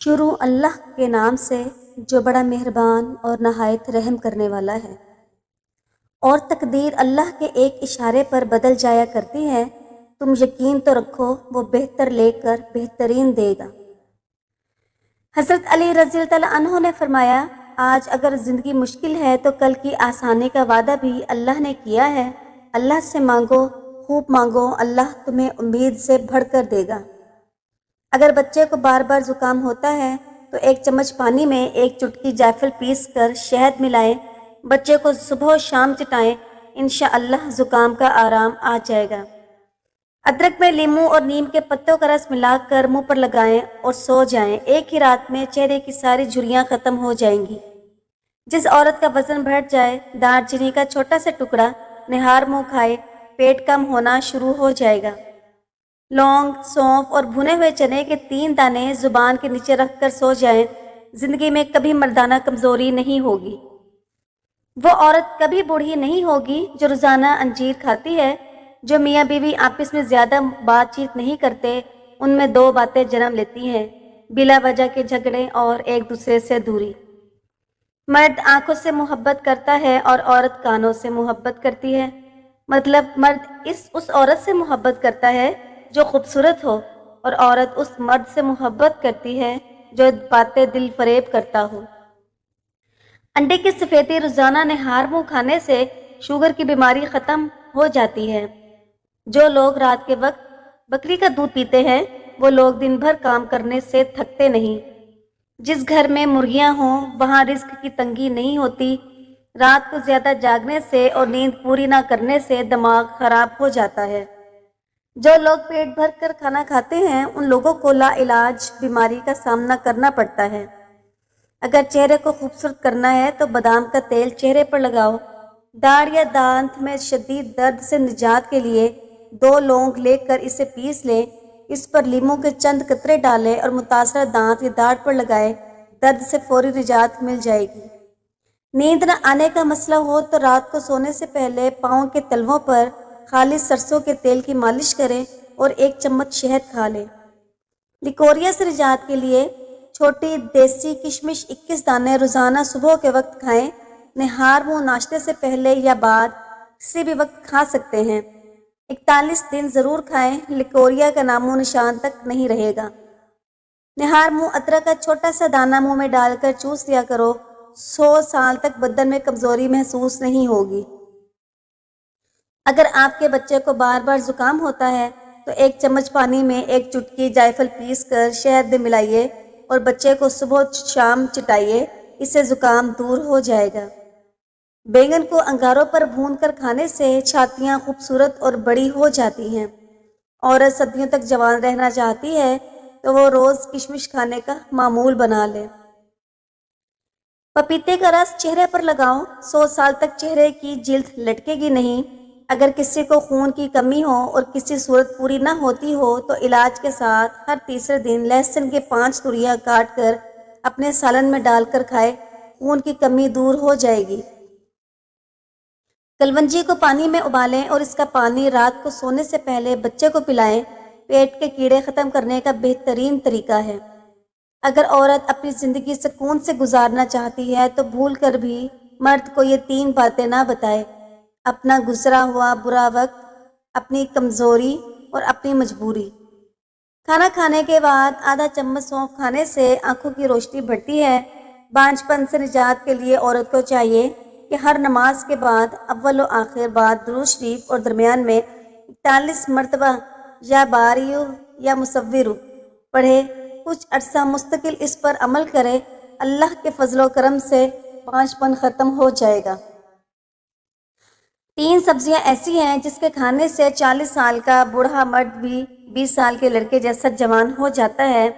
شروع اللہ کے نام سے جو بڑا مہربان اور نہایت رحم کرنے والا ہے۔ اور تقدیر اللہ کے ایک اشارے پر بدل جایا کرتی ہے، تم یقین تو رکھو وہ بہتر لے کر بہترین دے گا۔ حضرت علی رضی اللہ عنہ نے فرمایا، آج اگر زندگی مشکل ہے تو کل کی آسانی کا وعدہ بھی اللہ نے کیا ہے۔ اللہ سے مانگو، خوب مانگو، اللہ تمہیں امید سے بڑھ کر دے گا۔ اگر بچے کو بار بار زکام ہوتا ہے تو ایک چمچ پانی میں ایک چٹکی جائفل پیس کر شہد ملائیں، بچے کو صبح و شام چٹائیں، انشاءاللہ زکام کا آرام آ جائے گا۔ ادرک میں لیموں اور نیم کے پتوں کا رس ملا کر منہ پر لگائیں اور سو جائیں، ایک ہی رات میں چہرے کی ساری جھریاں ختم ہو جائیں گی۔ جس عورت کا وزن بڑھ جائے، دار چینی کا چھوٹا سا ٹکڑا نہار منہ کھائے، پیٹ کم ہونا شروع ہو جائے گا۔ لونگ، سونف اور بھنے ہوئے چنے کے 3 دانے زبان کے نیچے رکھ کر سو جائیں، زندگی میں کبھی مردانہ کمزوری نہیں ہوگی۔ وہ عورت کبھی بوڑھی نہیں ہوگی جو روزانہ انجیر کھاتی ہے۔ جو میاں بیوی آپس میں زیادہ بات چیت نہیں کرتے، ان میں 2 باتیں جنم لیتی ہیں، بلا وجہ کے جھگڑے اور ایک دوسرے سے دوری۔ مرد آنکھوں سے محبت کرتا ہے اور عورت کانوں سے محبت کرتی ہے۔ مطلب مرد اس عورت سے محبت کرتا ہے جو خوبصورت ہو، اور عورت اس مرد سے محبت کرتی ہے جو باتیں دل فریب کرتا ہو۔ انڈے کی سفیدی روزانہ نہار منہ کھانے سے شوگر کی بیماری ختم ہو جاتی ہے۔ جو لوگ رات کے وقت بکری کا دودھ پیتے ہیں، وہ لوگ دن بھر کام کرنے سے تھکتے نہیں۔ جس گھر میں مرغیاں ہوں وہاں رزق کی تنگی نہیں ہوتی۔ رات کو زیادہ جاگنے سے اور نیند پوری نہ کرنے سے دماغ خراب ہو جاتا ہے۔ جو لوگ پیٹ بھر کر کھانا کھاتے ہیں، ان لوگوں کو لا علاج بیماری کا سامنا کرنا پڑتا ہے۔ اگر چہرے کو خوبصورت کرنا ہے تو بادام کا تیل چہرے پر لگاؤ۔ داڑھ یا دانت میں شدید درد سے نجات کے لیے 2 لونگ لے کر اسے پیس لیں، اس پر لیموں کے چند قطرے ڈالیں اور متاثرہ دانت یا داڑھ پر لگائیں، درد سے فوری نجات مل جائے گی۔ نیند نہ آنے کا مسئلہ ہو تو رات کو سونے سے پہلے پاؤں کے تلووں پر خالص سرسوں کے تیل کی مالش کریں اور 1 چمچ شہد کھا لیں۔ لیکوریا سے نجات کے لیے چھوٹی دیسی کشمش 21 دانے روزانہ صبح کے وقت کھائیں، نہار منہ ناشتے سے پہلے یا بعد کسی بھی وقت کھا سکتے ہیں۔ 41 دن ضرور کھائیں، لیکوریا کا نام و نشان تک نہیں رہے گا۔ نہار منہ ادرک کا چھوٹا سا دانہ منہ میں ڈال کر چوس لیا کرو، 100 سال تک بدن میں کمزوری محسوس نہیں ہوگی۔ اگر آپ کے بچے کو بار بار زکام ہوتا ہے تو 1 چمچ پانی میں 1 چٹکی جائفل پیس کر شہد میں ملائیے اور بچے کو صبح شام چٹائیے، اس سے زکام دور ہو جائے گا۔ بیگن کو انگاروں پر بھون کر کھانے سے چھاتیاں خوبصورت اور بڑی ہو جاتی ہیں۔ عورت صدیوں تک جوان رہنا چاہتی ہے تو وہ روز کشمش کھانے کا معمول بنا لے۔ پپیتے کا رس چہرے پر لگاؤ، 100 سال تک چہرے کی جلد لٹکے گی نہیں۔ اگر کسی کو خون کی کمی ہو اور کسی صورت پوری نہ ہوتی ہو تو علاج کے ساتھ ہر تیسرے دن لہسن کے 5 تریاں کاٹ کر اپنے سالن میں ڈال کر کھائے، خون کی کمی دور ہو جائے گی۔ کلونجی کو پانی میں ابالیں اور اس کا پانی رات کو سونے سے پہلے بچے کو پلائیں، پیٹ کے کیڑے ختم کرنے کا بہترین طریقہ ہے۔ اگر عورت اپنی زندگی سکون سے گزارنا چاہتی ہے تو بھول کر بھی مرد کو یہ 3 باتیں نہ بتائے: اپنا گزرا ہوا برا وقت، اپنی کمزوری اور اپنی مجبوری۔ کھانا کھانے کے بعد آدھا چمچ سونف کھانے سے آنکھوں کی روشنی بڑھتی ہے۔ بانجھ پن سے نجات کے لیے عورت کو چاہیے کہ ہر نماز کے بعد اول و آخر بعد درود شریف اور درمیان میں 41 مرتبہ یا باریو یا مصورو پڑھے، کچھ عرصہ مستقل اس پر عمل کرے، اللہ کے فضل و کرم سے بانجھ پن ختم ہو جائے گا۔ 3 سبزیاں ایسی ہیں جس کے کھانے سے 40 سال کا بوڑھا مرد بھی 20 سال کے لڑکے جیسا جوان ہو جاتا ہے: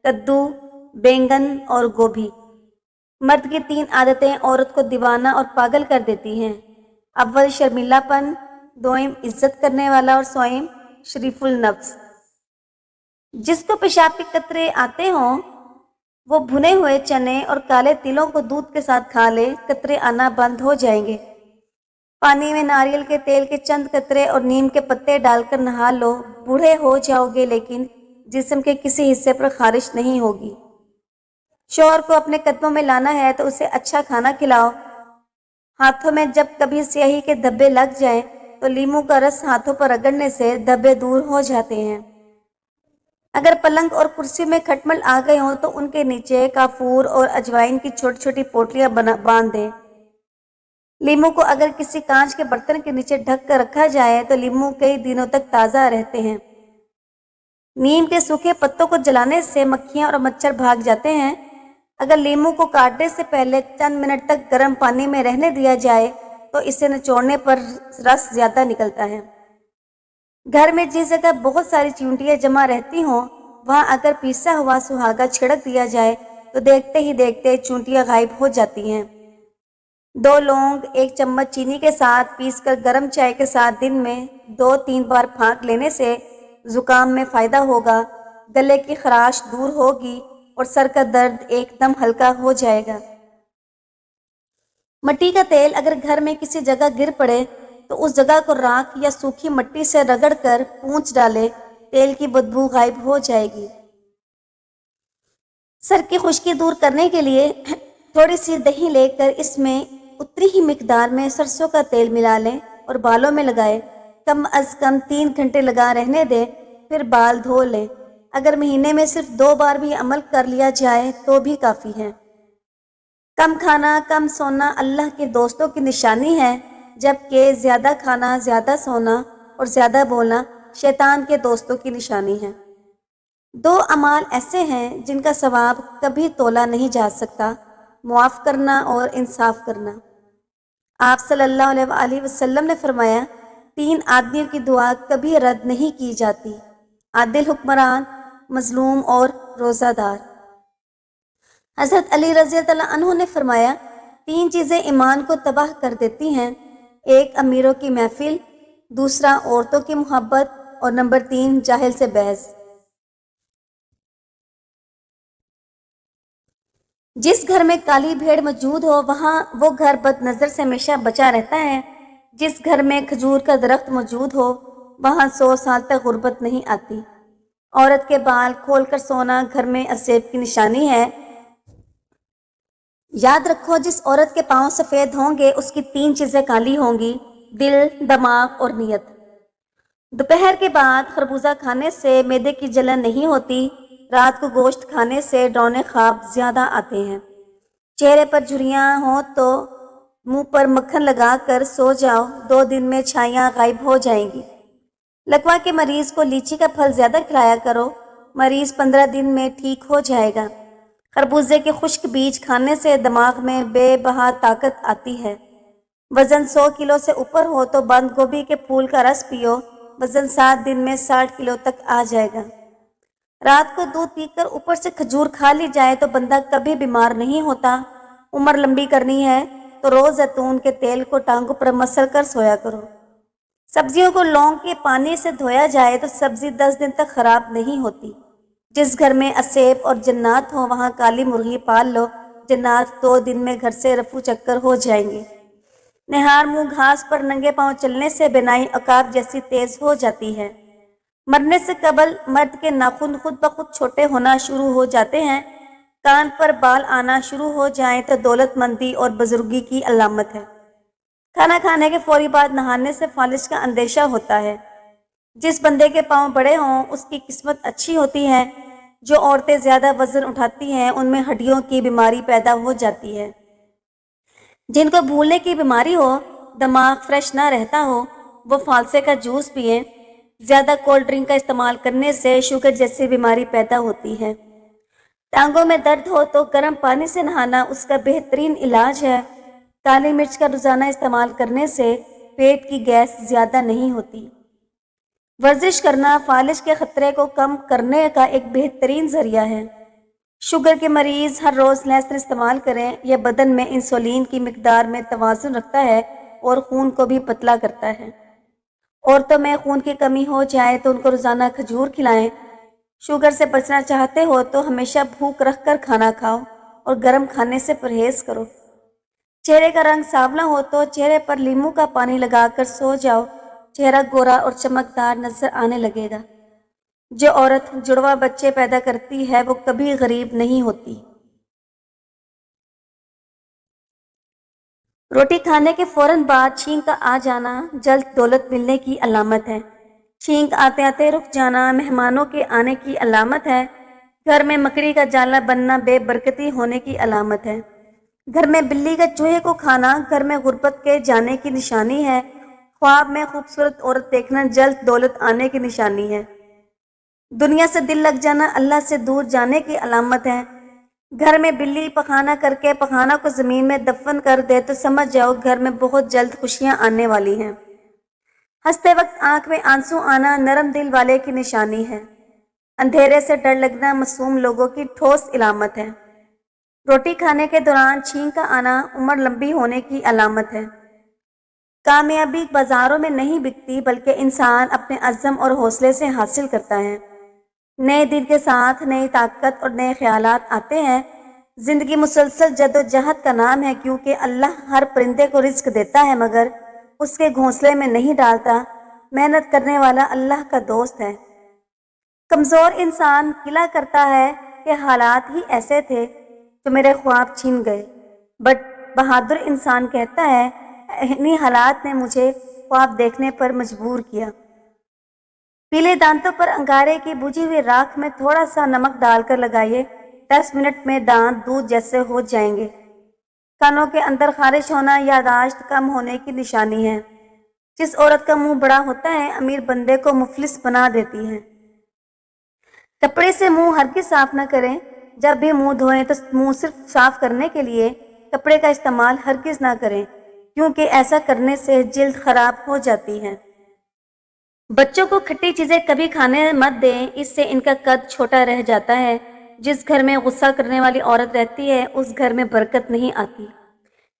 کدو، بینگن اور گوبھی۔ مرد کی 3 عادتیں عورت کو دیوانہ اور پاگل کر دیتی ہیں: اول شرمیلا پن، دوئم عزت کرنے والا اور سوئم شریف النفس۔ جس کو پیشاب کے قطرے آتے ہوں وہ بھنے ہوئے چنے اور کالے تلوں کو دودھ کے ساتھ کھا لے، قطرے آنا بند ہو جائیں گے۔ پانی میں ناریل کے تیل کے چند قطرے اور نیم کے پتے ڈال کر نہا لو، بوڑھے ہو جاؤ گے لیکن جسم کے کسی حصے پر خارش نہیں ہوگی۔ شوہر کو اپنے قدموں میں لانا ہے تو اسے اچھا کھانا کھلاؤ۔ ہاتھوں میں جب کبھی سیاہی کے دھبے لگ جائیں تو لیموں کا رس ہاتھوں پر رگڑنے سے دھبے دور ہو جاتے ہیں۔ اگر پلنگ اور کرسی میں کھٹمل آ گئے ہوں تو ان کے نیچے کافور اور اجوائن کی چھوٹی چھوٹی پوٹلیاں باندھ دیں۔ لیموں کو اگر کسی کانچ کے برتن کے نیچے ڈھک کر رکھا جائے تو لیموں کئی دنوں تک تازہ رہتے ہیں۔ نیم کے سوکھے پتوں کو جلانے سے مکھیاں اور مچھر بھاگ جاتے ہیں۔ اگر لیموں کو کاٹنے سے پہلے چند منٹ تک گرم پانی میں رہنے دیا جائے تو اسے نچوڑنے پر رس زیادہ نکلتا ہے۔ گھر میں جس جگہ بہت ساری چیونٹیاں جمع رہتی ہوں وہاں اگر پیسا ہوا سہاگا چھڑک دیا جائے تو دیکھتے ہی دیکھتے چیونٹیاں غائب ہو جاتی ہیں۔ 2 لونگ 1 چمچ چینی کے ساتھ پیس کر گرم چائے کے ساتھ دن میں 2-3 بار پھانک لینے سے زکام میں فائدہ ہوگا، گلے کی خراش دور ہوگی اور سر کا درد ایک دم ہلکا ہو جائے گا۔ مٹی کا تیل اگر گھر میں کسی جگہ گر پڑے تو اس جگہ کو راکھ یا سوکھی مٹی سے رگڑ کر پونچھ ڈالے، تیل کی بدبو غائب ہو جائے گی۔ سر کی خشکی دور کرنے کے لیے تھوڑی سی دہی لے کر اس میں اتنی ہی مقدار میں سرسوں کا تیل ملا لیں اور بالوں میں لگائیں۔ کم از کم 3 گھنٹے لگا رہنے دیں، پھر بال دھو لیں۔ اگر مہینے میں صرف 2 بار بھی عمل کر لیا جائے تو بھی کافی ہے۔ کم کھانا کم سونا اللہ کے دوستوں کی نشانی ہے، جبکہ زیادہ کھانا زیادہ سونا اور زیادہ بولنا شیطان کے دوستوں کی نشانی ہے۔ 2 اعمال ایسے ہیں جن کا ثواب کبھی تولا نہیں جا سکتا، معاف کرنا اور انصاف کرنا۔ آپ صلی اللہ علیہ وآلہ وسلم نے فرمایا، 3 آدمیوں کی دعا کبھی رد نہیں کی جاتی: عادل حکمران، مظلوم اور روزہ دار۔ حضرت علی رضی اللہ عنہ نے فرمایا، 3 چیزیں ایمان کو تباہ کر دیتی ہیں: 1 امیروں کی محفل، دوسرا عورتوں کی محبت اور نمبر 3 جاہل سے بحث۔ جس گھر میں کالی بھیڑ موجود ہو وہاں وہ گھر بد نظر سے ہمیشہ بچا رہتا ہے۔ جس گھر میں کھجور کا درخت موجود ہو وہاں 100 سال تک غربت نہیں آتی۔ عورت کے بال کھول کر سونا گھر میں عصیب کی نشانی ہے۔ یاد رکھو، جس عورت کے پاؤں سفید ہوں گے اس کی 3 چیزیں کالی ہوں گی: دل، دماغ اور نیت۔ دوپہر کے بعد خربوزہ کھانے سے معدے کی جلن نہیں ہوتی۔ رات کو گوشت کھانے سے ڈراؤنے خواب زیادہ آتے ہیں۔ چہرے پر جھریاں ہوں تو منہ پر مکھن لگا کر سو جاؤ، 2 دن میں چھائیاں غائب ہو جائیں گی۔ لکوا کے مریض کو لیچی کا پھل زیادہ کھلایا کرو، مریض 15 دن میں ٹھیک ہو جائے گا۔ خربوزے کے خشک بیج کھانے سے دماغ میں بے بہا طاقت آتی ہے۔ وزن 100 کلو سے اوپر ہو تو بند گوبھی کے پھول کا رس پیو، وزن 7 دن میں 60 کلو تک آ جائے گا۔ رات کو دودھ پی کر اوپر سے کھجور کھا لی جائے تو بندہ کبھی بیمار نہیں ہوتا۔ عمر لمبی کرنی ہے تو روز زیتون کے تیل کو ٹانگوں پر مسل کر سویا کرو۔ سبزیوں کو لونگ کے پانی سے دھویا جائے تو سبزی 10 دن تک خراب نہیں ہوتی۔ جس گھر میں اسیب اور جنات ہوں وہاں کالی مرغی پال لو، جنات 2 دن میں گھر سے رفو چکر ہو جائیں گے۔ نہار منہ گھاس پر ننگے پاؤں چلنے سے بینائی عقاب جیسی تیز ہو جاتی ہے۔ مرنے سے قبل مرد کے ناخن خود بخود چھوٹے ہونا شروع ہو جاتے ہیں۔ کان پر بال آنا شروع ہو جائیں تو دولت مندی اور بزرگی کی علامت ہے۔ کھانا کھانے کے فوری بعد نہانے سے فالج کا اندیشہ ہوتا ہے۔ جس بندے کے پاؤں بڑے ہوں اس کی قسمت اچھی ہوتی ہے۔ جو عورتیں زیادہ وزن اٹھاتی ہیں ان میں ہڈیوں کی بیماری پیدا ہو جاتی ہے۔ جن کو بھولنے کی بیماری ہو، دماغ فریش نہ رہتا ہو، وہ فالسے کا جوس پئیں۔ زیادہ کولڈ ڈرنک کا استعمال کرنے سے شوگر جیسی بیماری پیدا ہوتی ہے۔ ٹانگوں میں درد ہو تو گرم پانی سے نہانا اس کا بہترین علاج ہے۔ کالی مرچ کا روزانہ استعمال کرنے سے پیٹ کی گیس زیادہ نہیں ہوتی۔ ورزش کرنا فالج کے خطرے کو کم کرنے کا ایک بہترین ذریعہ ہے۔ شوگر کے مریض ہر روز لہسن استعمال کریں، یہ بدن میں انسولین کی مقدار میں توازن رکھتا ہے اور خون کو بھی پتلا کرتا ہے۔ عورتوں میں خون کی کمی ہو جائے تو ان کو روزانہ کھجور کھلائیں۔ شوگر سے بچنا چاہتے ہو تو ہمیشہ بھوک رکھ کر کھانا کھاؤ اور گرم کھانے سے پرہیز کرو۔ چہرے کا رنگ سانولا ہو تو چہرے پر لیموں کا پانی لگا کر سو جاؤ، چہرہ گورا اور چمکدار نظر آنے لگے گا۔ جو عورت جڑواں بچے پیدا کرتی ہے وہ کبھی غریب نہیں ہوتی۔ روٹی کھانے کے فوراً بعد چھینک کا آ جانا جلد دولت ملنے کی علامت ہے۔ چھینک آتے آتے رک جانا مہمانوں کے آنے کی علامت ہے۔ گھر میں مکڑی کا جالا بننا بے برکتی ہونے کی علامت ہے۔ گھر میں بلی کا چوہے کو کھانا گھر میں غربت کے جانے کی نشانی ہے۔ خواب میں خوبصورت عورت دیکھنا جلد دولت آنے کی نشانی ہے۔ دنیا سے دل لگ جانا اللہ سے دور جانے کی علامت ہے۔ گھر میں بلی پخانہ کر کے پخانہ کو زمین میں دفن کر دے تو سمجھ جاؤ گھر میں بہت جلد خوشیاں آنے والی ہیں۔ ہنستے وقت آنکھ میں آنسو آنا نرم دل والے کی نشانی ہے۔ اندھیرے سے ڈر لگنا معصوم لوگوں کی ٹھوس علامت ہے۔ روٹی کھانے کے دوران چھینک کا آنا عمر لمبی ہونے کی علامت ہے۔ کامیابی بازاروں میں نہیں بکتی بلکہ انسان اپنے عزم اور حوصلے سے حاصل کرتا ہے۔ نئے دن کے ساتھ نئی طاقت اور نئے خیالات آتے ہیں۔ زندگی مسلسل جد و جہد کا نام ہے کیونکہ اللہ ہر پرندے کو رزق دیتا ہے مگر اس کے گھونسلے میں نہیں ڈالتا۔ محنت کرنے والا اللہ کا دوست ہے۔ کمزور انسان گلہ کرتا ہے کہ حالات ہی ایسے تھے جو میرے خواب چھین گئے، بٹ بہادر انسان کہتا ہے انہی حالات نے مجھے خواب دیکھنے پر مجبور کیا۔ پیلے دانتوں پر انگارے کی بجھی ہوئی راکھ میں تھوڑا سا نمک ڈال کر لگائیے، 10 منٹ میں دانت دودھ جیسے ہو جائیں گے۔ کانوں کے اندر خارش ہونا یادداشت کم ہونے کی نشانی ہے۔ جس عورت کا منہ بڑا ہوتا ہے امیر بندے کو مفلس بنا دیتی ہے۔ کپڑے سے منہ ہرگز صاف نہ کریں۔ جب بھی منہ دھوئیں تو منہ صرف صاف کرنے کے لیے کپڑے کا استعمال ہرگز نہ کریں کیونکہ ایسا کرنے سے جلد خراب ہو جاتی ہے۔ بچوں کو کھٹی چیزیں کبھی کھانے مت دیں، اس سے ان کا قد چھوٹا رہ جاتا ہے۔ جس گھر میں غصہ کرنے والی عورت رہتی ہے اس گھر میں برکت نہیں آتی۔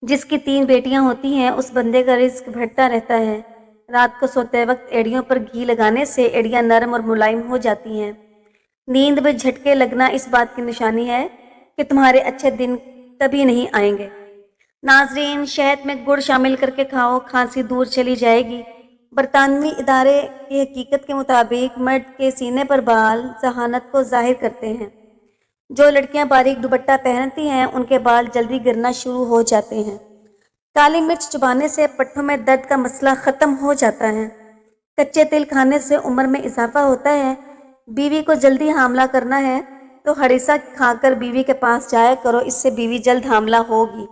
جس کی 3 بیٹیاں ہوتی ہیں اس بندے کا رزق بڑھتا رہتا ہے۔ رات کو سوتے وقت ایڑیوں پر گھی لگانے سے ایڑیاں نرم اور ملائم ہو جاتی ہیں۔ نیند میں جھٹکے لگنا اس بات کی نشانی ہے کہ تمہارے اچھے دن کبھی نہیں آئیں گے۔ ناظرین، شہد میں گڑ شامل کر کے کھاؤ، کھانسی دور چلی جائے گی۔ برطانوی ادارے کی حقیقت کے مطابق مرد کے سینے پر بال ذہانت کو ظاہر کرتے ہیں۔ جو لڑکیاں باریک دوپٹہ پہنتی ہیں ان کے بال جلدی گرنا شروع ہو جاتے ہیں۔ کالی مرچ چبانے سے پٹھوں میں درد کا مسئلہ ختم ہو جاتا ہے۔ کچے تل کھانے سے عمر میں اضافہ ہوتا ہے۔ بیوی کو جلدی حاملہ کرنا ہے تو ہریسہ کھا کر بیوی کے پاس جایا کرو، اس سے بیوی جلد حاملہ ہوگی۔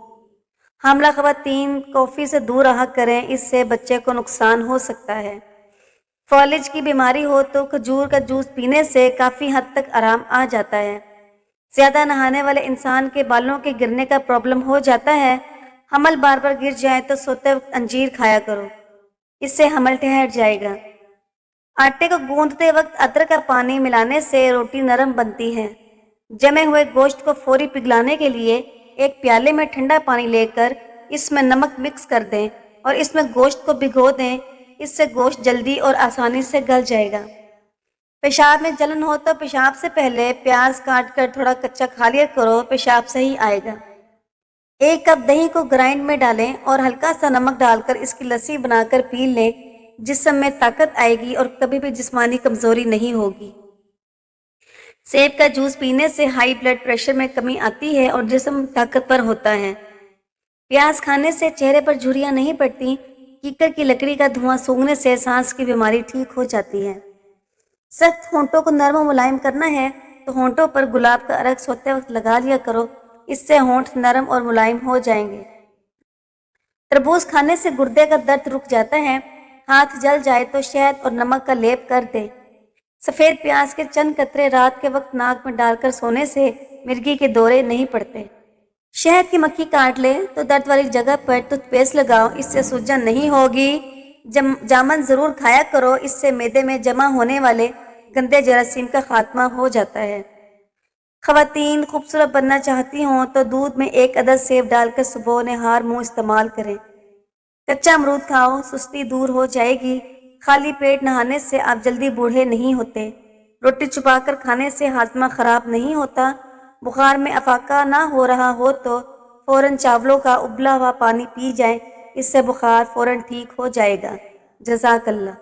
حاملہ خواتین کافی سے دور رہا کریں، اس سے بچے کو نقصان ہو سکتا ہے۔ فالج کی بیماری ہو تو کھجور کا جوس پینے سے کافی حد تک آرام آ جاتا ہے۔ زیادہ نہانے والے انسان کے بالوں کے گرنے کا پرابلم ہو جاتا ہے۔ حمل بار بار گر جائے تو سوتے وقت انجیر کھایا کرو، اس سے حمل ٹھہر جائے گا۔ آٹے کو گوندتے وقت ادرک کا پانی ملانے سے روٹی نرم بنتی ہے۔ جمے ہوئے گوشت کو فوری پگھلانے کے لیے ایک پیالے میں ٹھنڈا پانی لے کر اس میں نمک مکس کر دیں اور اس میں گوشت کو بھگو دیں، اس سے گوشت جلدی اور آسانی سے گل جائے گا۔ پیشاب میں جلن ہو تو پیشاب سے پہلے پیاز کاٹ کر تھوڑا کچا کھا لیا کرو، پیشاب صحیح آئے گا۔ 1 کپ دہی کو گرائنڈ میں ڈالیں اور ہلکا سا نمک ڈال کر اس کی لسی بنا کر پی لیں، جسم میں طاقت آئے گی اور کبھی بھی جسمانی کمزوری نہیں ہوگی۔ سیب کا جوس پینے سے ہائی بلڈ پریشر میں کمی آتی ہے اور جسم طاقتور ہوتا ہے۔ پیاز کھانے سے چہرے پر جھریاں نہیں پڑتی۔ کیکر کی لکڑی کا دھواں سونگھنے سے سانس کی بیماری ٹھیک ہو جاتی ہے۔ سخت ہونٹوں کو نرم و ملائم کرنا ہے تو ہونٹوں پر گلاب کا عرق سوتے وقت لگا لیا کرو، اس سے ہونٹ نرم اور ملائم ہو جائیں گے۔ تربوز کھانے سے گردے کا درد رک جاتا ہے۔ ہاتھ جل جائے تو شہد اور نمک کا لیپ کر دیں۔ سفید پیاز کے چند قطرے رات کے وقت ناک میں ڈال کر سونے سے مرگی کے دورے نہیں پڑتے۔ شہد کی مکھی کاٹ لے تو درد والی جگہ پر ٹوتھ پیسٹ لگاؤ، اس سے سوجن نہیں ہوگی۔ جامن ضرور کھایا کرو، اس سے معدے میں جمع ہونے والے گندے جراثیم کا خاتمہ ہو جاتا ہے۔ خواتین خوبصورت بننا چاہتی ہوں تو دودھ میں 1 عدد سیب ڈال کر صبح نہار منہ استعمال کریں۔ کچا امرود کھاؤ، سستی دور ہو جائے گی۔ خالی پیٹ نہانے سے آپ جلدی بوڑھے نہیں ہوتے۔ روٹی چھپا کر کھانے سے ہاضمہ خراب نہیں ہوتا۔ بخار میں افاقہ نہ ہو رہا ہو تو فوراً چاولوں کا ابلا ہوا پانی پی جائیں، اس سے بخار فوراً ٹھیک ہو جائے گا۔ جزاک اللہ۔